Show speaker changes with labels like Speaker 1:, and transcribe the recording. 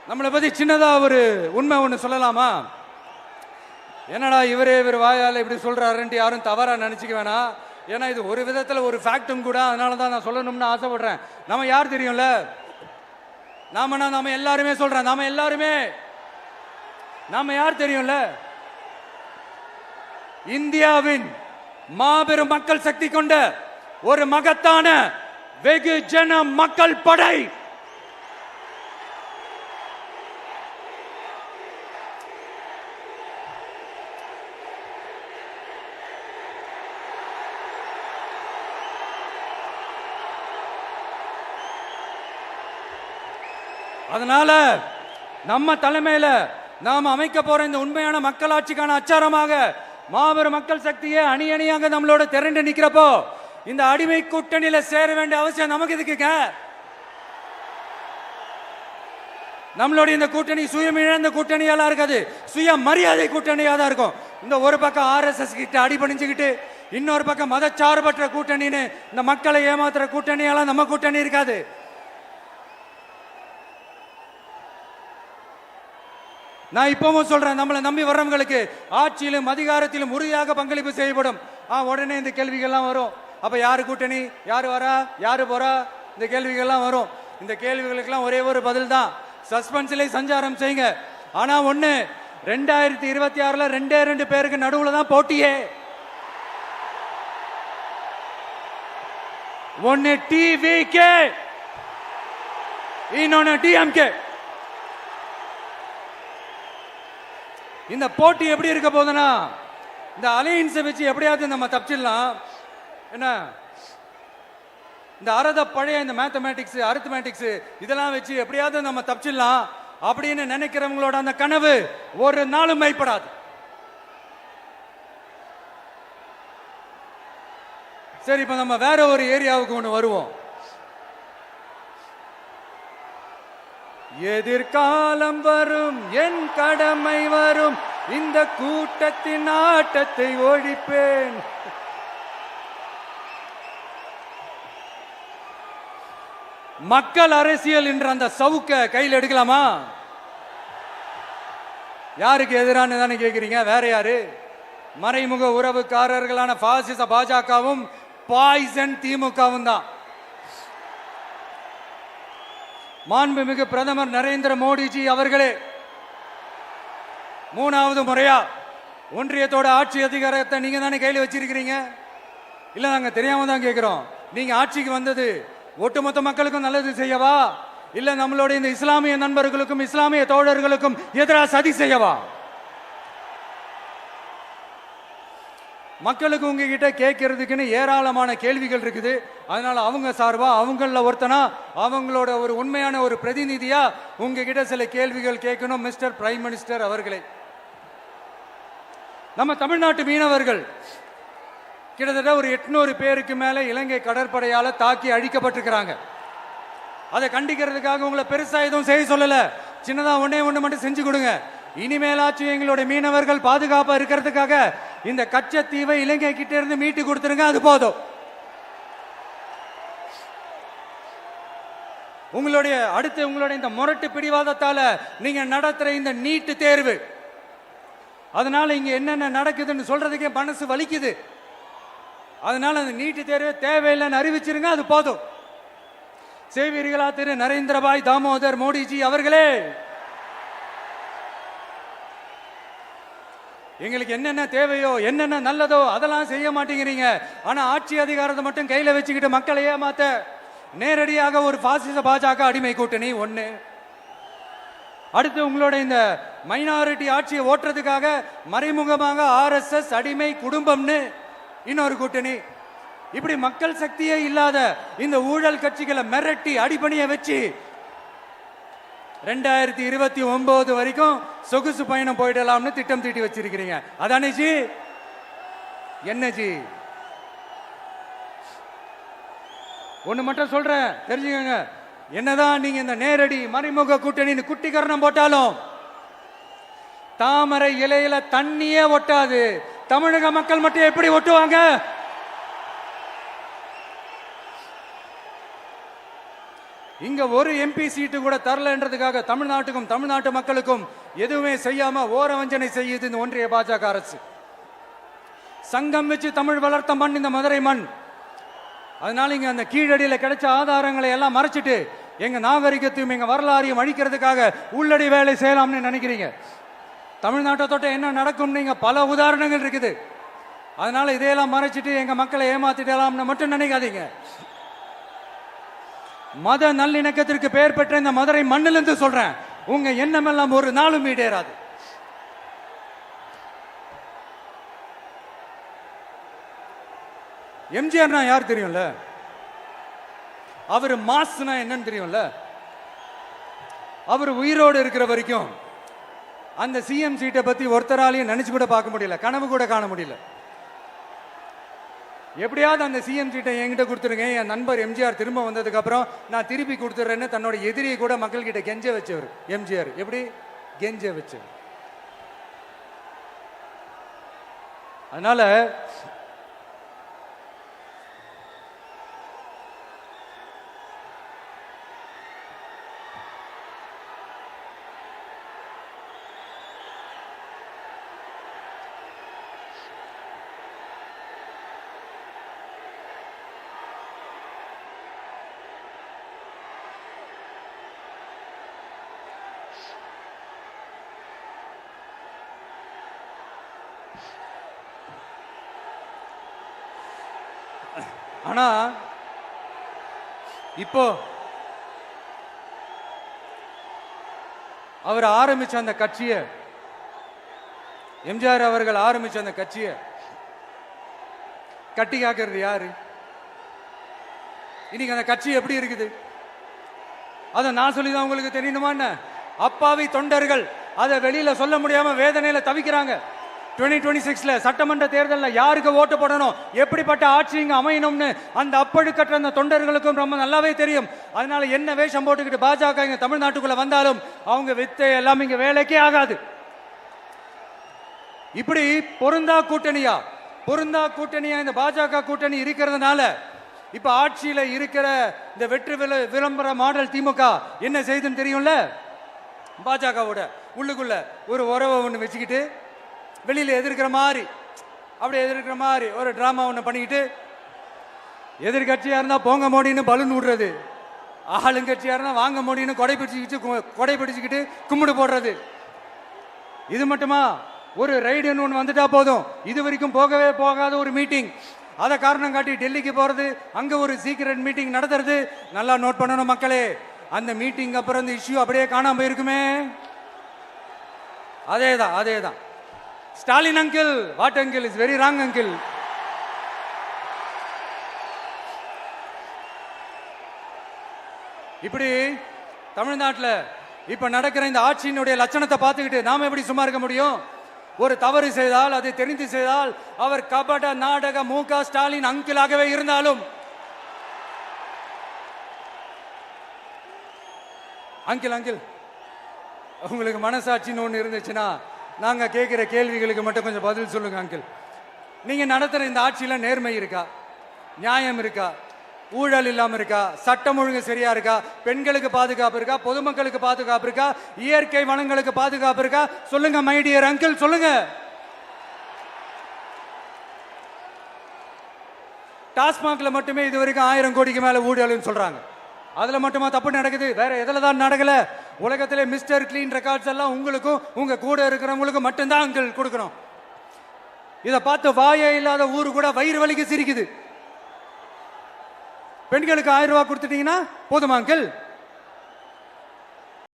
Speaker 1: நம்மளை பத்தி சின்னதா ஒரு உண்மை ஒன்று சொல்லலாமா? என்னடா இவர் வாயால் இப்படி சொல்றாருன்ட்டு யாரும் தவறா நினைச்சுக்க வேணாம். ஏன்னா இது ஒரு விதத்தில் ஒரு ஃபேக்டும் கூட. அதனால தான் நான் சொல்லணும்னு ஆசைப்படுறேன். நம்ம யார் தெரியும்ல? நாம எல்லாருமே சொல்றேன். நாம யார் தெரியும்ல? இந்தியாவின் மாபெரும் மக்கள் சக்தி கொண்ட ஒரு மகத்தான வெகுஜன மக்கள் படை. அதனால நம்ம தலைமையில நாம் அமைக்க போற இந்த உண்மையான மக்களாட்சிக்கான அச்சாரமாக மாபெரும் மக்கள் சக்தியை அணி அணியாக நம்மளோட திரண்டு நிக்கிறப்போ இந்த அடிமை கூட்டணியில சேர வேண்டிய அவசியம் நமக்கு இருக்குங்க. நம்மளுடைய இந்த கூட்டணி சுயமிழந்த கூட்டணியெல்லாம் இருக்காது, சுய மரியாதை கூட்டணியா தான் இருக்கும். இந்த ஒரு பக்கம் RSS கிட்ட அடிபணிஞ்சுக்கிட்டு, இன்னொரு பக்கம் மதச்சார்பற்ற கூட்டணின்னு இந்த மக்களை ஏமாத்துற கூட்டணியெல்லாம் நம்ம கூட்டணி இருக்காது. நான் இப்பவும் சொல்றேன், நம்மளை நம்பி வர்றவங்களுக்கு ஆட்சியிலும் அதிகாரத்திலும் உறுதியாக பங்களிப்பு செய்யப்படும். உடனே இந்த கேள்விகள்லாம் வரும். அப்ப யாரு கூட்டணி, யாரு வரா, யாரு போறா, இந்த கேள்விகள்லாம் வரும். இந்த கேள்விகளுக்கெல்லாம் ஒரே ஒரு பதில் தான், சஸ்பென்ஸ்ல சஞ்சாரம் செய்யுங்க. ஆனா ஒண்ணு, 2026ல 2 பேருக்கு நடுவுல தான் போட்டியே. ஒன்னு TVK, இன்னொன்னு DMK. இந்த போட்டி எப்படி இருக்க போதுன்னா, இந்த அலையன்ஸை வச்சு எப்படியாவது நம்ம தப்பிச்சிடலாம். என்ன இந்த பழைய இந்த மேத்தமேட்டிக்ஸ், அரித்மேட்டிக்ஸ் இதெல்லாம் வச்சு எப்படியாவது நம்ம தப்பிச்சிடலாம் அப்படின்னு நினைக்கிறவங்களோட அந்த கனவு ஒரு நாளும் மைப்படாது. சரி, இப்ப நம்ம வேற ஒரு ஏரியாவுக்கு ஒன்று வருவோம். எதிர்காலம் வரும், என் கடமை வரும், இந்த கூட்டத்தின் ஆட்டத்தை ஒழிப்பேன். மக்கள் அரசியல் என்ற அந்த சவுக்க கையில் எடுக்கலாமா? யாருக்கு எதிரான தானே கேட்கிறீங்க? வேற யாரு? மறைமுக உறவுக்காரர்களான பாசிச பாஜகவும் பாய்சன் திமுகவும் தான். மாண்புமிகு பிரதமர் நரேந்திர மோடிஜி அவர்களே 3வது முறையா ஒன்றியத்தோட ஆட்சி அதிகாரத்தை நீங்க தானே கையில் வச்சிருக்கிறீங்க. இல்ல, நாங்க தெரியாம தான் கேட்கிறோம். நீங்க ஆட்சிக்கு வந்தது ஒட்டுமொத்த மக்களுக்கும் நல்லது செய்யவா, இல்ல நம்மளுடைய இந்த இஸ்லாமிய நண்பர்களுக்கும் இஸ்லாமிய தோழர்களுக்கும் எதிராக சதி செய்யவா? மக்களுக்கு உங்ககிட்ட கேட்கறதுக்குன்னு ஏராளமான கேள்விகள் இருக்குது. அதனால அவங்க சார்பா, அவங்கள ஒருத்தனா, அவங்களோட ஒரு உண்மையான ஒரு பிரதிநிதியா உங்ககிட்ட சில கேள்விகள் கேட்கணும். மிஸ்டர் பிரைம் மினிஸ்டர் அவர்களே, நம்ம தமிழ்நாட்டு மீனவர்கள் கிட்டத்தட்ட ஒரு 800 பேருக்கு மேல இலங்கை கடற்படையால தாக்கி அழிக்கப்பட்டிருக்கிறாங்க. அதை கண்டிக்கிறதுக்காக உங்களை பெருசா எதுவும் செய்ய சொல்லல, சின்னதா ஒண்ணு மட்டும் செஞ்சு கொடுங்க. இனிமேலாச்சும் எங்களுடைய மீனவர்கள் பாதுகாப்பா இருக்கிறதுக்காக இந்த கச்சத்தீவை இலங்கை கிட்ட இருந்து மீட்டு கொடுத்துருங்க, அது போதும். உங்களுடைய இந்த முரட்டு பிடிவாதத்தால நீங்க நடத்துற இந்த நீட்டு தேர்வு, அதனால இங்க என்னென்ன நடக்குதுன்னு சொல்றதுக்கே மனசு வலிக்குது. அதனால அந்த நீட்டு தேர்வு தேவையில்லைன்னு அறிவிச்சிருங்க, அது போதும். செய்வீர்களா திரு நரேந்திரபாய் தாமோதர் மோடிஜி அவர்களே? எங்களுக்கு என்னென்ன தேவையோ, என்னென்ன நல்லதோ அதெல்லாம் செய்ய மாட்டேங்கிறீங்க. ஆனா ஆட்சி அதிகாரத்தை மட்டும் கையில வச்சுக்கிட்டு மக்களை ஏமாத்த நேரடியாக ஒரு பாசிச பாஜக அடிமை கூட்டணி ஒண்ணு. அடுத்து உங்களோட இந்த மைனாரிட்டி ஆட்சியை ஓட்டுறதுக்காக மறைமுகமாக RSS அடிமை குடும்பம்னு இன்னொரு கூட்டணி. இப்படி மக்கள் சக்தியே இல்லாத இந்த ஊழல் கட்சிகளை மிரட்டி அடிபணிய வச்சு 2029 வரைக்கும் சொகுசு பயணம் போயிடலாம்னு திட்டம் தீட்டி வச்சிருக்கிறீங்க. அதானே ஜி? என்ன ஜி? ஒண்ணு மட்டும் சொல்றேன், தெரிஞ்சுக்கங்க. என்னதான் நீங்க இந்த நேரடி மறைமுக கூட்டணி குட்டிகரணம் போட்டாலும் தாமரை இலையில தண்ணியே ஒட்டாது. தமிழக மக்கள் மட்டும் எப்படி ஒட்டுவாங்க? இங்க ஒரு எம்பி சீட்டு கூட தரலன்றதுக்காக தமிழ்நாட்டுக்கும் தமிழ்நாட்டு மக்களுக்கும் எதுவுமே செய்யாம ஓரவஞ்சனை செய்யுது இந்த ஒன்றிய பாஜக அரசு. சங்கம் வச்சு தமிழ் வளர்த்த மண் இந்த மதுரை மண். அதனால இங்க அந்த கீழடியில கிடைச்ச ஆதாரங்களை எல்லாம் மறைச்சிட்டு எங்க நாகரிகத்தையும் எங்க வரலாறையும் அழிக்கிறதுக்காக உள்ளடி வேலை செய்யலாம்னு நினைக்கிறீங்க. தமிழ்நாட்டை தொட்ட என்ன நடக்கும் நீங்க பல உதாரணங்கள் இருக்குது. அதனால இதையெல்லாம் மறைச்சிட்டு எங்க மக்களை ஏமாத்திடலாம்னு மட்டும் நினைக்காதீங்க. மத நல்லிணக்கத்திற்கு பெயர் பெற்ற இந்த மதுரை மண்ணிலிருந்து சொல்றேன், உங்க எண்ணமெல்லாம் ஒரு நாளும் ஈடேறாது. எம்ஜிஆர்னா யார் தெரியும்ல? அவர் மாஸ்னா என்னன்னு தெரியும்ல? அவர் உயிரோடு இருக்கிற வரைக்கும் அந்த சிஎம் சீட்டை பத்தி ஒருத்தராலையும் நினைச்சு கூட பார்க்க முடியல, கனவு கூட காண முடியல. எப்படியாவது அந்த சிஎம் சீட்டை என்கிட்ட கொடுத்துருங்க, என் நண்பர் எம்ஜிஆர் திரும்ப வந்ததுக்கு அப்புறம் நான் திருப்பி கொடுத்துறேன்னு தன்னோட எதிரியை கூட மக்கள் கிட்ட கெஞ்ச வச்சவர் எம்ஜிஆர். எப்படி கெஞ்ச வச்சவர்? அதனால ஆனா இப்போ அவர் ஆரம்பிச்ச அந்த கட்சியை, எம்ஜிஆர் அவர்கள் ஆரம்பிச்ச அந்த கட்சியை கட்டி காக்கிறது யாரு? இன்னைக்கு அந்த கட்சி எப்படி இருக்குது? அதை நான் சொல்லிதான் உங்களுக்கு தெரியணுமா என்ன? அப்பாவி தொண்டர்கள் அதை வெளியில சொல்ல முடியாம வேதனையில தவிக்கிறாங்க. 2026 சட்டமன்ற தேர்தலில் யாருக்கு ஓட்டு போடணும், எப்படிப்பட்ட ஆட்சி இங்க அமையணும்னு அந்த அப்பழுக்கற்ற அந்த தொண்டர்களுக்கும் ரொம்ப நல்லாவே தெரியும். அதனால என்ன வேஷம் போட்டுக்கிட்டு பாஜக இங்க தமிழ்நாட்டுக்குள்ள வந்தாலும் அவங்க வித்தை எல்லாம் இங்க வேலைக்கே ஆகாது. இப்படி பொருந்தா கூட்டணியா இந்த பாஜக கூட்டணி இருக்கிறதுனால இப்ப ஆட்சியில இருக்கிற இந்த வெற்றி விளம்பர மாடல் திமுக என்ன செய்துன்னு தெரியும்ல? பாஜகவோட உள்ளுக்குள்ள ஒரு உறவை ஒன்று வச்சுக்கிட்டு வெளியில எதிர்க்கிற மாதிரி ஒரு டிராமா ஒன்று பண்ணிக்கிட்டு, எதிர்கட்சியா இருந்தா போங்க மோடின்னு பலூன் விடுறது, ஆளுங்கட்சியா இருந்தா வாங்க மோடின்னு கொடை பிடிச்சுக்கிட்டு கும்பிடு போடுறது. இது மட்டுமா? ஒரு ரைடுன்னு ஒன்று வந்துட்டா போதும், இது வரைக்கும் போகவே போகாத ஒரு மீட்டிங், அதை காரணம் காட்டி டெல்லிக்கு போறது, அங்க ஒரு சீக்ரெட் மீட்டிங் நடத்துறது. நல்லா நோட் பண்ணணும் மக்களே, அந்த மீட்டிங் அப்புறம் இந்த இஷ்யூ அப்படியே காணாம போயிருக்குமே. அதேதான் Stalin uncle, what uncle is very wrong uncle. இப்படி தமிழ்நாட்டில் இப்ப நடக்கிற இந்த ஆட்சியினுடைய லட்சணத்தை பார்த்துக்கிட்டு நாம எப்படி சும்மா இருக்க முடியும்? ஒரு தவறு செய்தால், அதை தெரிந்து செய்தால், அவர் கபட நாடக மு.க. ஸ்டாலின் அங்கிளாகவே இருந்தாலும், அங்கிள் உங்களுக்கு மனசாட்சின்னு ஒன்று இருந்துச்சுன்னா நாங்க கேட்கிற கேள்விகளுக்கு மட்டும் கொஞ்சம் பதில் சொல்லுங்க அங்கிள். நீங்க நடத்துற இந்த ஆட்சியில நேர்மை இருக்கா? நியாயம் இருக்கா? ஊழல் இல்லாம இருக்கா? சட்டம் ஒழுங்கு சரியா இருக்கா? பெண்களுக்கு பாதுகாப்பு இருக்கா? பொதுமக்களுக்கு பாதுகாப்பு இருக்கா? இயற்கை வளங்களுக்கு பாதுகாப்பு இருக்கா? சொல்லுங்க மை டியர் அங்கிள், சொல்லுங்க. டாஸ்மாக்ல மட்டுமே இது வரைக்கும் 1000 கோடிக்கு மேல ஊழல்னு சொல்றாங்க. அதுல மட்டுமா தப்பு நடக்குது? வேற எதுல தான் நடக்கல? உலகத்திலே மிஸ்டர் கிளீன் ரெக்கார்ட்ஸ் எல்லாம் உங்களுக்கும் உங்க கூட இருக்கிறவங்களுக்கும் மட்டும்தான் அங்கிள் கொடுக்கணும். இதை பார்த்து வாயே இல்லாத ஊரு கூட வயிறு வலிக்கு சிரிக்குது. பெண்களுக்கு 1000 ரூபாய் கொடுத்துட்டீங்கன்னா போதுமா அங்கிள்?